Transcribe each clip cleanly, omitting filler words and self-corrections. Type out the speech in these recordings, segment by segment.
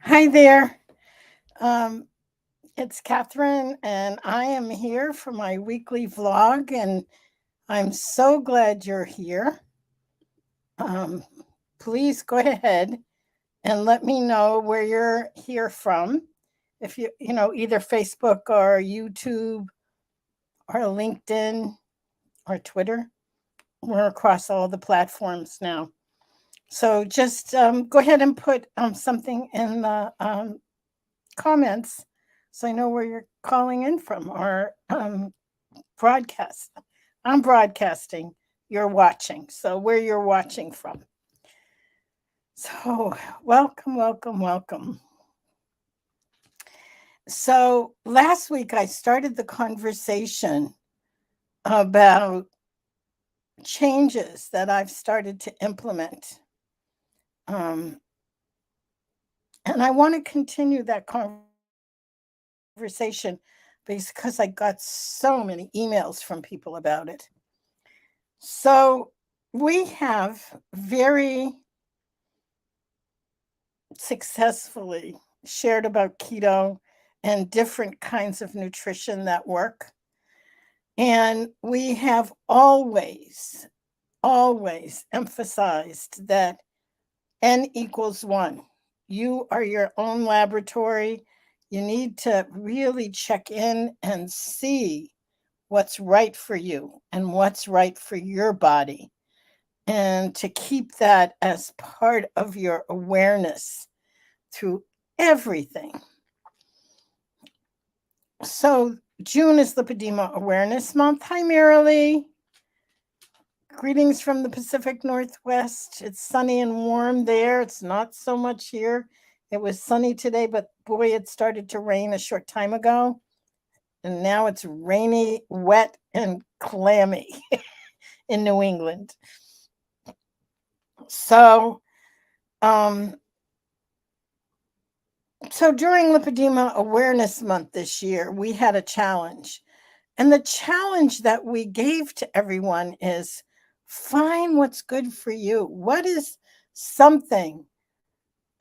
Hi there. Um, it's Catherine, and I am here for my weekly vlog, and I'm so glad you're here. Um, Please go ahead and let me know where you're here from. If either Facebook or YouTube or LinkedIn or Twitter, we're across all the platforms now. So just go ahead and put something in the comments so I know where you're calling in from or broadcast. I'm broadcasting, you're watching. So where you're watching from. So welcome, welcome, welcome. So last week I started the conversation about changes that I've started to implement. Um, and I want to continue that conversation because I got so many emails from people about it. So we have very successfully shared about keto and different kinds of nutrition that work. And we have always emphasized that N equals one. You are your own laboratory. You need to really check in and see what's right for you and what's right for your body, and to keep that as part of your awareness through everything. So, June is Lipedema Awareness Month. Hi, Marilee. Greetings from the Pacific Northwest. It's sunny and warm there. It's not so much here. It was sunny today, but boy, it started to rain a short time ago. And now it's rainy, wet, and clammy in New England. So, um, so during Lipedema Awareness Month this year, we had a challenge. And the challenge that we gave to everyone is find what's good for you. What is something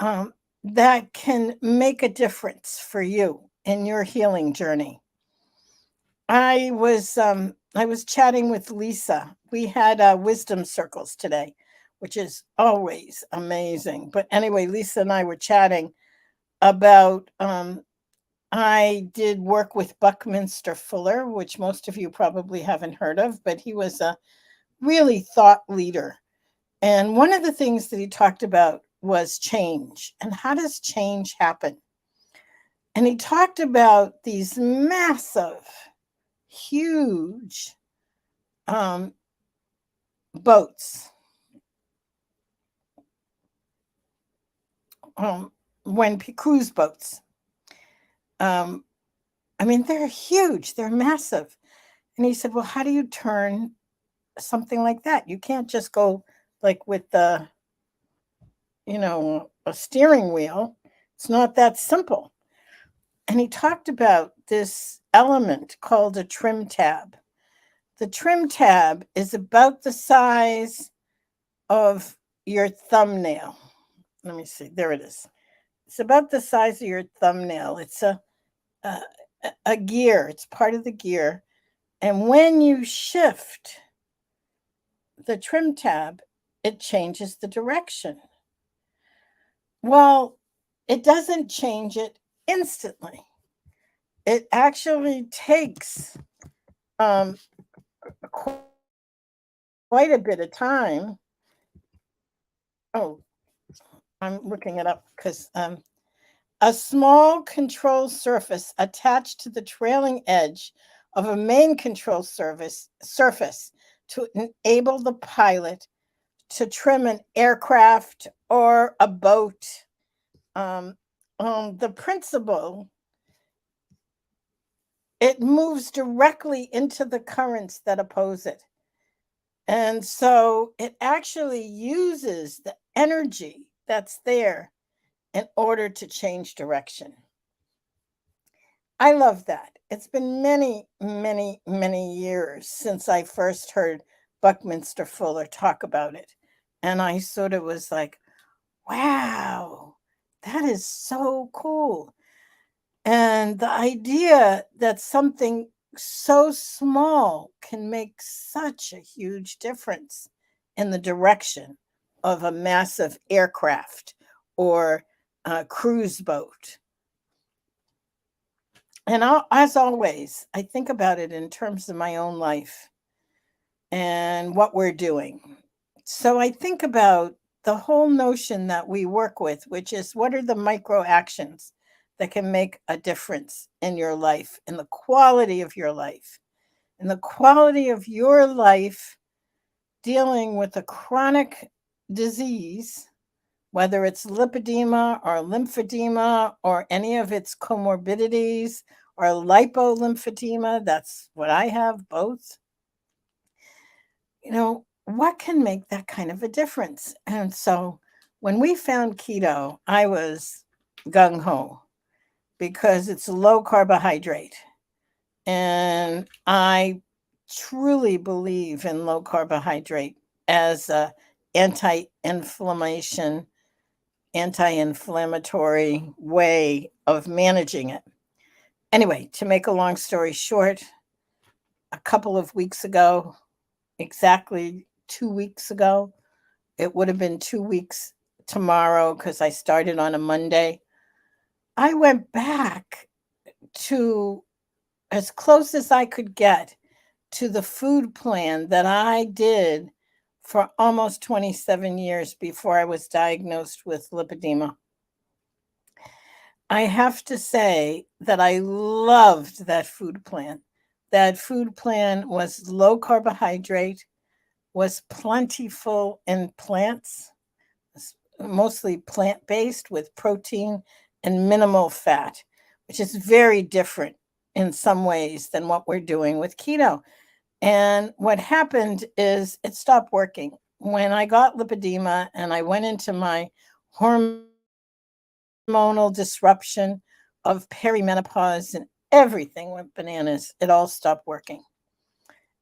um, that can make a difference for you in your healing journey? I was chatting with Lisa. We had wisdom circles today, which is always amazing. But anyway, Lisa and I were chatting about I did work with Buckminster Fuller, which most of you probably haven't heard of, but he was a really thought leader. And one of the things that he talked about was change and how does change happen? And he talked about these massive, huge um, boats. Um, cruise boats. Um, I mean, they're huge, they're massive. And he said, well, how do you turn something like that? You can't just go like with a steering wheel. It's not that simple. And he talked about this element called a trim tab. The trim tab is about the size of your thumbnail. Let me see. There it is. It's about the size of your thumbnail. It's a, a gear. It's part of the gear. And when you shift the trim tab, it changes the direction. Well, it doesn't change it instantly. It actually takes um, quite a bit of time. Oh, I'm looking it up because a small control surface attached to the trailing edge of a main control surface to enable the pilot to trim an aircraft or a boat. Um, the principle, it moves directly into the currents that oppose it. And so it actually uses the energy that's there in order to change direction. I love that. It's been many, many, many years since I first heard Buckminster Fuller talk about it. And I sort of was like, wow, That is so cool. And the idea that something so small can make such a huge difference in the direction of a massive aircraft or a cruise boat. And as always, I think about it in terms of my own life and what we're doing. So I think about the whole notion that we work with, which is what are the micro actions that can make a difference in your life, in the quality of your life, in the quality of your life dealing with a chronic disease, whether it's lipedema or lymphedema or any of its comorbidities or lipolymphedema. That's what I have, both. What can make that kind of a difference? And so when we found keto, I was gung ho because it's low carbohydrate. And I truly believe in low carbohydrate as a anti-inflammation, anti-inflammatory way of managing it. Anyway, to make a long story short, a couple of weeks ago, exactly 2 weeks ago, it would have been 2 weeks tomorrow because I started on a Monday. I went back to as close as I could get to the food plan that I did for almost 27 years before I was diagnosed with lipedema. I have to say that I loved that food plan. That food plan was low carbohydrate, was plentiful in plants, mostly plant based with protein and minimal fat, which is very different in some ways than what we're doing with keto. And what happened is it stopped working. When I got lipedema and I went into my hormonal disruption of perimenopause and everything went bananas, it all stopped working.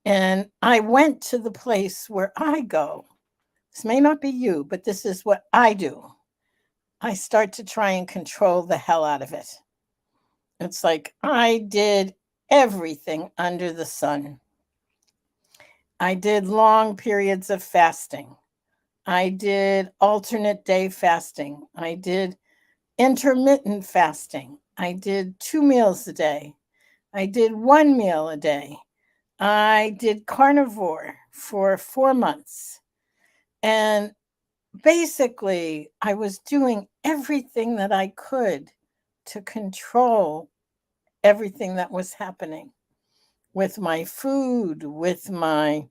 And I went to the place where I go. This may not be you, but this is what I do. I start to try and control the hell out of it. It's like I did everything under the sun. I did long periods of fasting. I did alternate day fasting. I did intermittent fasting. I did 2 meals a day. I did 1 meal a day. I did carnivore for 4 months. And basically, I was doing everything that I could to control everything that was happening with my food, with my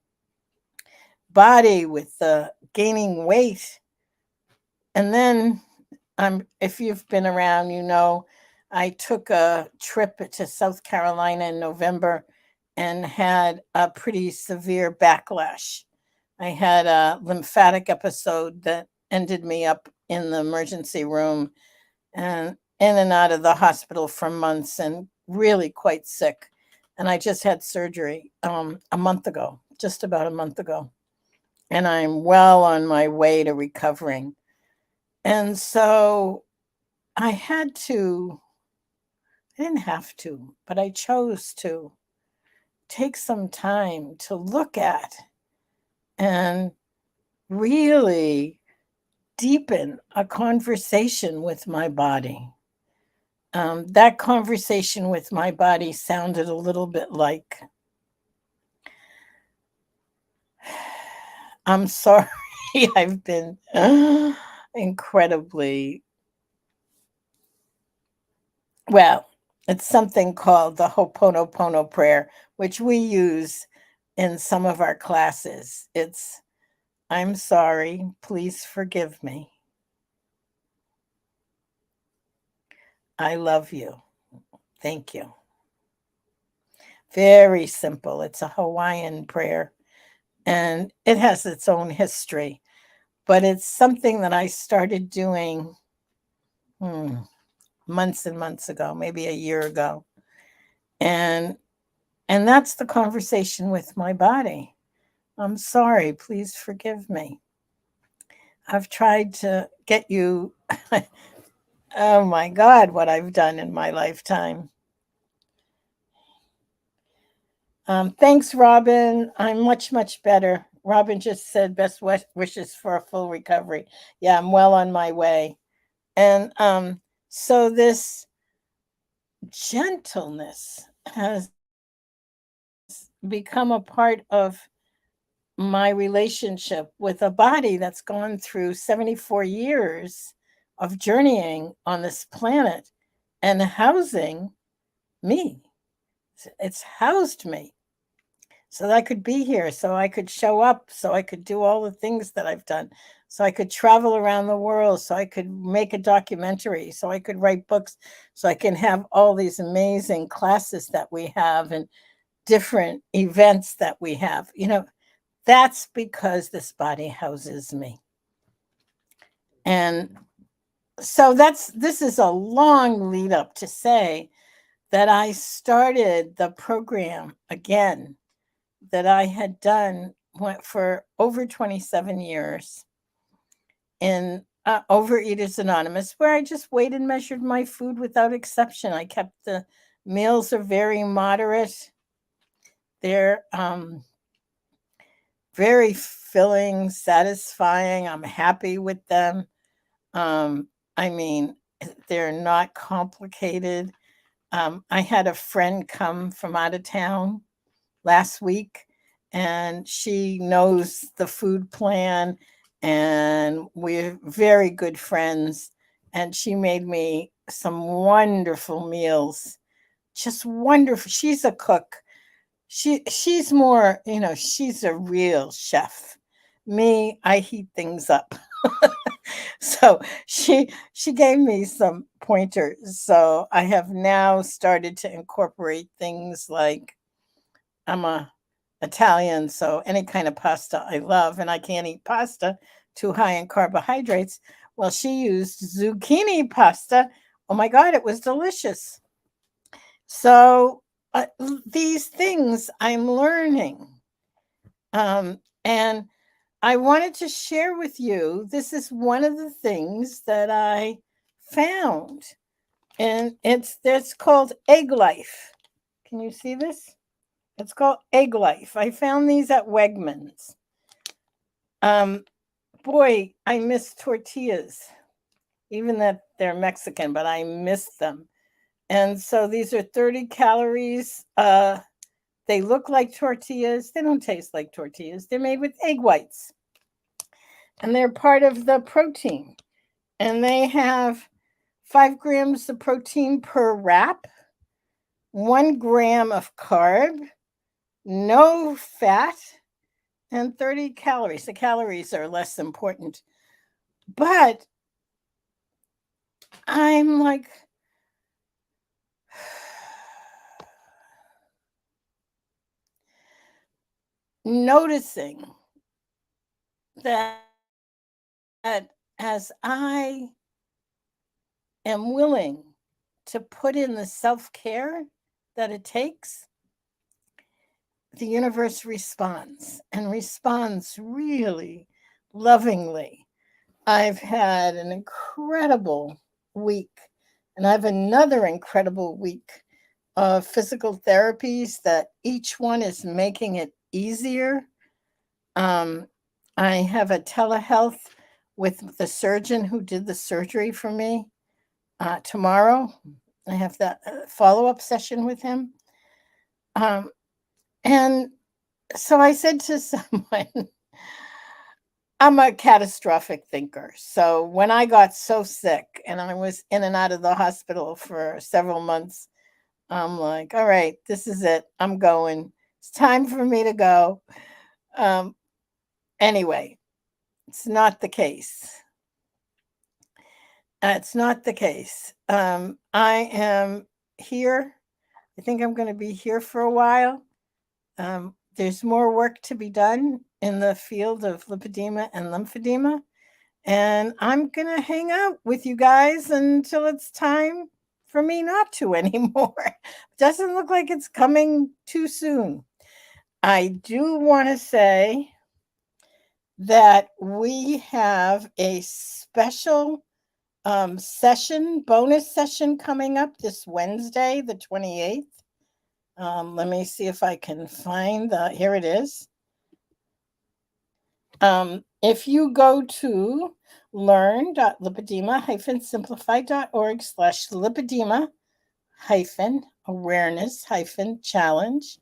body, with the gaining weight. And then if you've been around, I took a trip to South Carolina in November and had a pretty severe backlash. I had a lymphatic episode that ended me up in the emergency room and in and out of the hospital for months and really quite sick. And I just had surgery a month ago, just about a month ago. And I'm well on my way to recovering. And so I didn't have to, but I chose to take some time to look at and really deepen a conversation with my body. That conversation with my body sounded a little bit like, I'm sorry, I've been incredibly, well, it's something called the Ho'oponopono prayer, which we use in some of our classes. It's, I'm sorry, please forgive me. I love you. Thank you. Very simple. It's a Hawaiian prayer and it has its own history, but it's something that I started doing hmm, months and months ago, maybe a year ago. And that's the conversation with my body. I'm sorry, please forgive me. I've tried to get you Oh my God, what I've done in my lifetime. Thanks, Robin. I'm much, much better. Robin just said best wishes for a full recovery. Yeah, I'm well on my way. And so this gentleness has become a part of my relationship with a body that's gone through 74 years of journeying on this planet and housing me. It's housed me so that I could be here, so I could show up, so I could do all the things that I've done, so I could travel around the world, so I could make a documentary, so I could write books, so I can have all these amazing classes that we have and different events that we have. That's because this body houses me. And so this is a long lead up to say that I started the program again that I had done for over 27 years in Overeaters Anonymous, where I just weighed and measured my food without exception. I kept the meals are very moderate. They're very filling, satisfying. I'm happy with them. I mean, they're not complicated. I had a friend come from out of town last week, and she knows the food plan, and we're very good friends. And she made me some wonderful meals, just wonderful. She's a cook. She's more, she's a real chef. Me, I heat things up. So she gave me some pointers. So I have now started to incorporate things like I'm a Italian, so any kind of pasta I love, and I can't eat pasta too high in carbohydrates. Well, she used zucchini pasta. Oh my God, it was delicious. So these things I'm learning. And I wanted to share with you, this is one of the things that I found. And it's called Egg Life. Can you see this? It's called Egg Life. I found these at Wegmans. Um, Boy, I miss tortillas, even that they're Mexican, but I miss them. And so these are 30 calories. They look like tortillas. They don't taste like tortillas. They're made with egg whites, and they're part of the protein. And they have 5 grams of protein per wrap, 1 gram of carb, no fat, and 30 calories. The calories are less important. But I'm like, noticing that as I am willing to put in the self care that it takes, the universe responds and responds really lovingly. I've had an incredible week, and I have another incredible week of physical therapies that each one is making it easier. Um, I have a telehealth with the surgeon who did the surgery for me tomorrow. I have that follow up session with him. Um, and so I said to someone, I'm a catastrophic thinker. So when I got so sick and I was in and out of the hospital for several months, I'm like, all right, this is it. I'm going. It's time for me to go. Um, anyway, it's not the case. It's not the case. I am here. I think I'm going to be here for a while. There's more work to be done in the field of lipedema and lymphedema. And I'm going to hang out with you guys until it's time for me not to anymore. Doesn't look like it's coming too soon. I do want to say that we have a special bonus session coming up this Wednesday, the 28th. Let me see if I can find here it is. If you go to learn.lipedema-simplified.org/lipedema-awareness-challenge,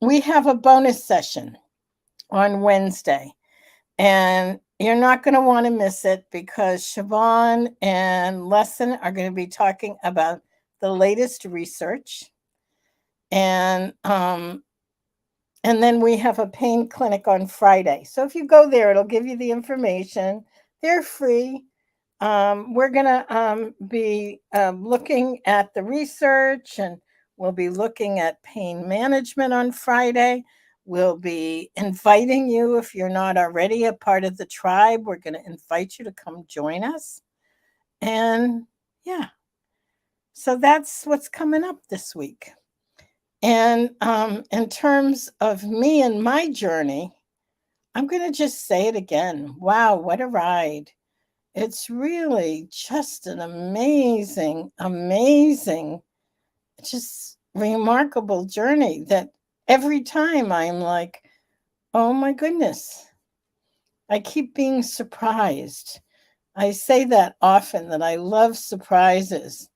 we have a bonus session on Wednesday. And you're not going to want to miss it because Siobhan and Lesson are going to be talking about the latest research. And then we have a pain clinic on Friday. So if you go there, it'll give you the information. They're free. We're going to be looking at the research, and we'll be looking at pain management on Friday. We'll be inviting you, if you're not already a part of the tribe, we're going to invite you to come join us. And yeah, so that's what's coming up this week. And in terms of me and my journey, I'm going to just say it again. Wow, what a ride. It's really just an amazing, just remarkable journey that every time I'm like, oh my goodness, I keep being surprised. I say that often, that I love surprises.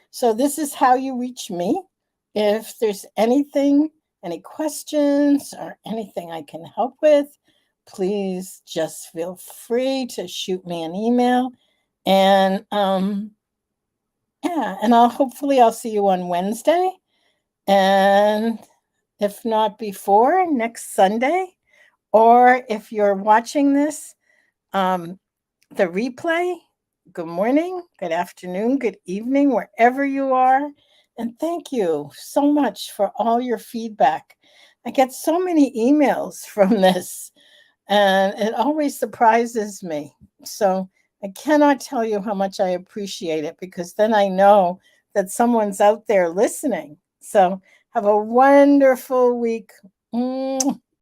So this is how you reach me. If there's anything, any questions or anything I can help with, please just feel free to shoot me an email. And yeah, and hopefully I'll see you on Wednesday. And if not before, next Sunday. Or if you're watching this, the replay, good morning, good afternoon, good evening, wherever you are. And thank you so much for all your feedback. I get so many emails from this, and it always surprises me. So I cannot tell you how much I appreciate it, because then I know that someone's out there listening. So have a wonderful week.